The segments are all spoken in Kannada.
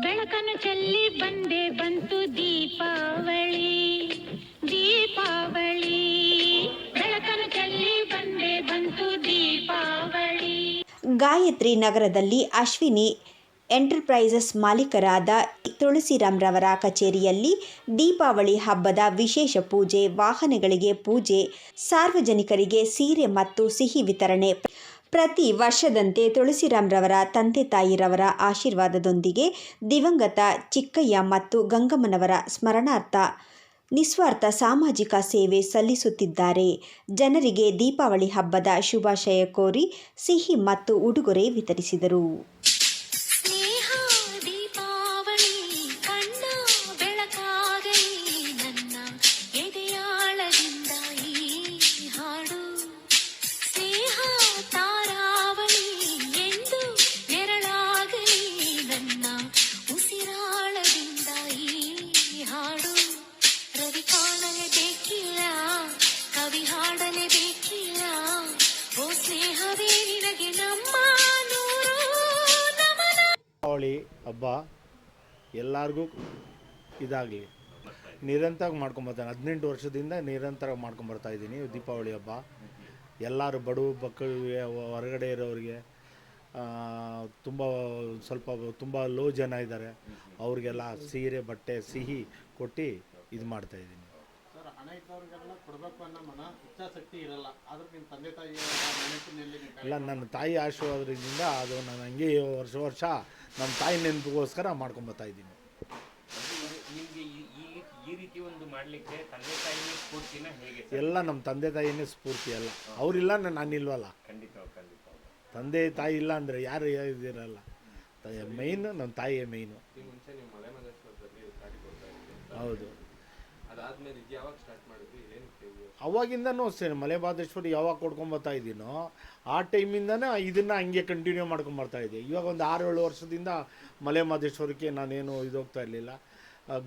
ಬೆಳಕನ್ನು ಚೆಲ್ಲಿ ಬಂದೆ ಬಂತು ದೀಪಾವಳಿ, ದೀಪಾವಳಿ, ಬೆಳಕನ್ನು ಚೆಲ್ಲಿ ಬಂದೆ ಬಂತು ದೀಪಾವಳಿ. ಗಾಯತ್ರಿ ನಗರದಲ್ಲಿ ಅಶ್ವಿನಿ ಎಂಟರ್ಪ್ರೈಸಸ್ ಮಾಲೀಕರಾದ ತುಳಸಿರಾಮ್ರವರ ಕಚೇರಿಯಲ್ಲಿ ದೀಪಾವಳಿ ಹಬ್ಬದ ವಿಶೇಷ ಪೂಜೆ, ವಾಹನಗಳಿಗೆ ಪೂಜೆ, ಸಾರ್ವಜನಿಕರಿಗೆ ಸೀರೆ ಮತ್ತು ಸಿಹಿ ವಿತರಣೆ. ಪ್ರತಿ ವರ್ಷದಂತೆ ತುಳಸಿರಾಮ್ರವರ ತಂದೆ ತಾಯಿರವರ ಆಶೀರ್ವಾದದೊಂದಿಗೆ ದಿವಂಗತ ಚಿಕ್ಕಯ್ಯ ಮತ್ತು ಗಂಗಮ್ಮನವರ ಸ್ಮರಣಾರ್ಥ ನಿಸ್ವಾರ್ಥ ಸಾಮಾಜಿಕ ಸೇವೆ ಸಲ್ಲಿಸುತ್ತಿದ್ದಾರೆ. ಜನರಿಗೆ ದೀಪಾವಳಿ ಹಬ್ಬದ ಶುಭಾಶಯ ಕೋರಿ ಸಿಹಿ ಮತ್ತು ಉಡುಗೊರೆ ವಿತರಿಸಿದರು. ದೀಪಾವಳಿ ಹಬ್ಬ ಎಲ್ಲರಿಗೂ ಇದಾಗಲಿ, ನಿರಂತರವಾಗಿ ಮಾಡ್ಕೊಂಬರ್ತಾನೆ. 18 ವರ್ಷದಿಂದ ನಿರಂತರವಾಗಿ ಮಾಡ್ಕೊಂಬರ್ತಾಯಿದ್ದೀನಿ ದೀಪಾವಳಿ ಹಬ್ಬ. ಎಲ್ಲರೂ ಬಡವ ಮಕ್ಕಳಿಗೆ, ಹೊರಗಡೆ ಇರೋರಿಗೆ, ತುಂಬ ಲೋ ಜನ ಇದ್ದಾರೆ, ಅವ್ರಿಗೆಲ್ಲ ಸೀರೆ ಬಟ್ಟೆ ಸಿಹಿ ಕೊಟ್ಟು ಇದು ಮಾಡ್ತಾಯಿದ್ದೀನಿ. ಇಲ್ಲ, ನನ್ನ ತಾಯಿ ಆಶೀರ್ವಾದದಿಂದ ಅದು ನಾನು ಹಂಗೆ ವರ್ಷ ನಮ್ಮ ತಾಯಿ ನೆನಪಿಗೋಸ್ಕರ ಮಾಡ್ಕೊಂಬರ್ತಾಯಿದ್ದೀನಿ. ಎಲ್ಲ ನಮ್ಮ ತಂದೆ ತಾಯಿನೇ ಸ್ಫೂರ್ತಿ. ಅಲ್ಲ, ಅವರಿಲ್ಲ ನಾನಿಲ್ವಲ್ಲ. ತಂದೆ ತಾಯಿ ಇಲ್ಲ ಅಂದರೆ ಯಾರು ಇದಿರಲ್ಲ. ಮೈನ್ ನಮ್ಮ ತಾಯಿಯೇ ಮೈನು. ಹೌದು, ಅವಾಗಿಂದನೂ ಅಷ್ಟೇ. ಮಲೆಮಹದೇಶ್ವರಿ ಯಾವಾಗ ಕೊಡ್ಕೊಂಬರ್ತಾ ಇದ್ದೀನೋ ಆ ಟೈಮಿಂದನೇ ಇದನ್ನು ಹಂಗೆ ಕಂಟಿನ್ಯೂ ಮಾಡ್ಕೊಂಬರ್ತಾಯಿದ್ದೆ. ಇವಾಗ ಒಂದು 6-7 ವರ್ಷದಿಂದ ಮಲೆಮಹದೇಶ್ವರಕ್ಕೆ ನಾನೇನು ಹೋಗ್ತಾ ಇರಲಿಲ್ಲ.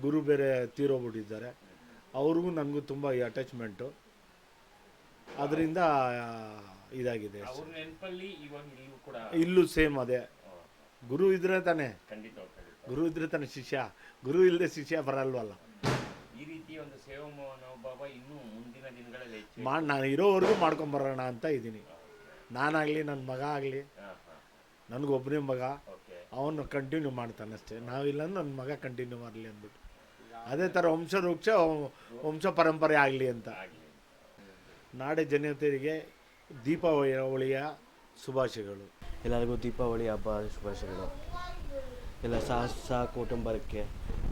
ಗುರು ಬೇರೆ ತೀರೋಗ್ಬಿಟ್ಟಿದ್ದಾರೆ. ಅವ್ರಿಗೂ ನನಗೂ ತುಂಬ ಅಟ್ಯಾಚ್ಮೆಂಟು, ಅದರಿಂದ ಇದಾಗಿದೆ. ಇಲ್ಲೂ ಸೇಮ್ ಅದೇ. ಗುರು ಇದ್ರೆ ತಾನೇ ಶಿಷ್ಯ, ಗುರು ಇಲ್ಲದೆ ಶಿಷ್ಯ ಬರಲ್ವಲ್ಲ. ಈ ರೀತಿ ಒಂದು ಸೇವಾ ಮನೋಭಾವ ಇನ್ನೂ ಮುಂದಿನ ದಿನಗಳಲ್ಲಿ ನಾನು ಇರೋವರೆಗೂ ಮಾಡ್ಕೊಂಬರೋಣ ಅಂತ ಇದ್ದೀನಿ. ನಾನಾಗಲಿ, ನನ್ನ ಮಗ ಆಗಲಿ, ನನಗೊಬ್ಬನೇ ಮಗ, ಅವನು ಕಂಟಿನ್ಯೂ ಮಾಡ್ತಾನೆ ಅಷ್ಟೇ. ನಾವಿಲ್ಲ ನನ್ನ ಮಗ ಕಂಟಿನ್ಯೂ ಮಾಡಲಿ ಅಂದ್ಬಿಟ್ಟು, ಅದೇ ಥರ ವಂಶ ಪರಂಪರೆ ಆಗಲಿ ಅಂತ. ನಾಡೆ ಜನತೆಯರಿಗೆ ದೀಪಾವಳಿಯ ಶುಭಾಶಯಗಳು. ಎಲ್ಲರಿಗೂ ದೀಪಾವಳಿ ಹಬ್ಬ ಶುಭಾಶಯಗಳು. ಎಲ್ಲ ಸಹ ಕುಟುಂಬಕ್ಕೆ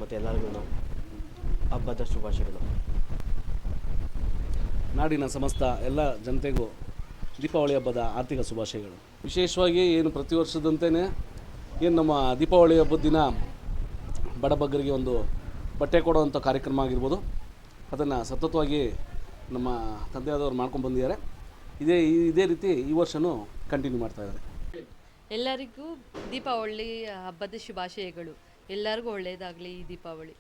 ಮತ್ತು ಎಲ್ಲರಿಗೂ ಹಬ್ಬದ ಶುಭಾಶಯಗಳು. ನಾಡಿನ ಸಮಸ್ತ ಎಲ್ಲ ಜನತೆಗೂ ದೀಪಾವಳಿ ಹಬ್ಬದ ಆರ್ಥಿಕ ಶುಭಾಶಯಗಳು. ವಿಶೇಷವಾಗಿ ಏನು ಪ್ರತಿ ವರ್ಷದಂತೆಯೇ ಏನು ನಮ್ಮ ದೀಪಾವಳಿ ಹಬ್ಬದ ದಿನ ಬಡಬಗ್ಗರಿಗೆ ಒಂದು ಬಟ್ಟೆ ಕೊಡುವಂಥ ಕಾರ್ಯಕ್ರಮ ಆಗಿರ್ಬೋದು, ಅದನ್ನು ಸತತವಾಗಿ ನಮ್ಮ ತಂದೆಯಾದವರು ಮಾಡ್ಕೊಂಡು ಬಂದಿದ್ದಾರೆ. ಇದೇ ರೀತಿ ಈ ವರ್ಷವೂ ಕಂಟಿನ್ಯೂ ಮಾಡ್ತಾಯಿದ್ದಾರೆ. ಎಲ್ಲರಿಗೂ ದೀಪಾವಳಿ ಹಬ್ಬದ ಶುಭಾಶಯಗಳು. ಎಲ್ಲರಿಗೂ ಒಳ್ಳೆಯದಾಗಲಿ ಈ ದೀಪಾವಳಿ.